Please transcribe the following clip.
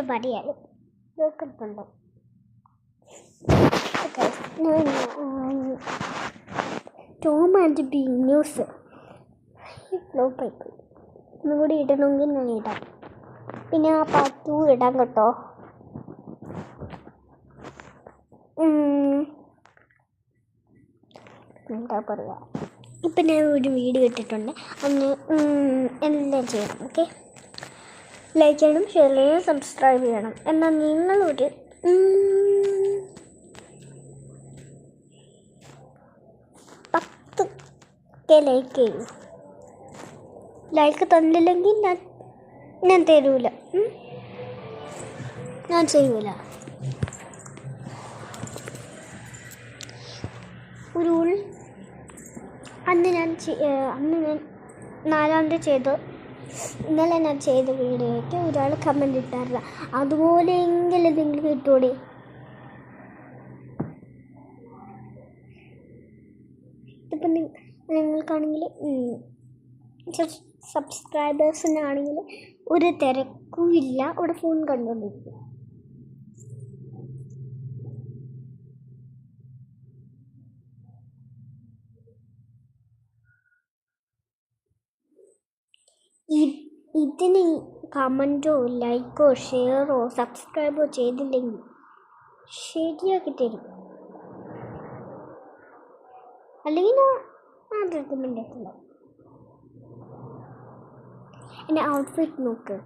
പറയാനും നോക്കുന്നുണ്ടോ? Tom and B news ഫ്ലോപ്പായി ഒന്നും കൂടി ഇടണമെങ്കിൽ ഞാൻ ഇടാം. പിന്നെ ആ പാത്തു ഇടാം കേട്ടോ. എന്താ പറയുക, ഇപ്പം ഞാൻ ഒരു വീഡിയോ ഇട്ടിട്ടുണ്ട്, അന്ന് എല്ലാം ചെയ്യണം. ഓക്കെ, ലൈക്ക് ചെയ്യണം, ഷെയർ ചെയ്യണം, സബ്സ്ക്രൈബ് ചെയ്യണം. എന്നാൽ നിങ്ങളൊരു 10 ലൈക്ക് ചെയ്യൂ. ലൈക്ക് തന്നില്ലെങ്കിൽ ഞാൻ തരൂല, ഞാൻ ചെയ്യൂല. അന്ന് ഞാൻ 4 ചെയ്തു. ഇന്നലെ ഞാൻ ചെയ്ത വീഡിയോയ്ക്ക് ഒരാൾ കമൻറ്റ് ഇട്ടാറില്ല. അതുപോലെയെങ്കിലും നിങ്ങൾക്ക് കിട്ടൂടെ? ഇതിപ്പം നിങ്ങൾക്കാണെങ്കിൽ സബ്സ്ക്രൈബേഴ്സിനാണെങ്കിൽ ഒരു തിരക്കും ഇല്ല, അവിടെ ഫോൺ കണ്ടുകൊണ്ടിരിക്കും. ഇതിന് കമൻറ്റോ ലൈക്കോ ഷെയറോ സബ്സ്ക്രൈബോ ചെയ്തില്ലെങ്കിൽ ശരിയാക്കി തരും. അല്ലെങ്കിൽ ഞാൻ റെക്കമെൻഡ് ചെയ്തില്ല. എൻ്റെ ഔട്ട്ഫിറ്റ് നോക്ക്.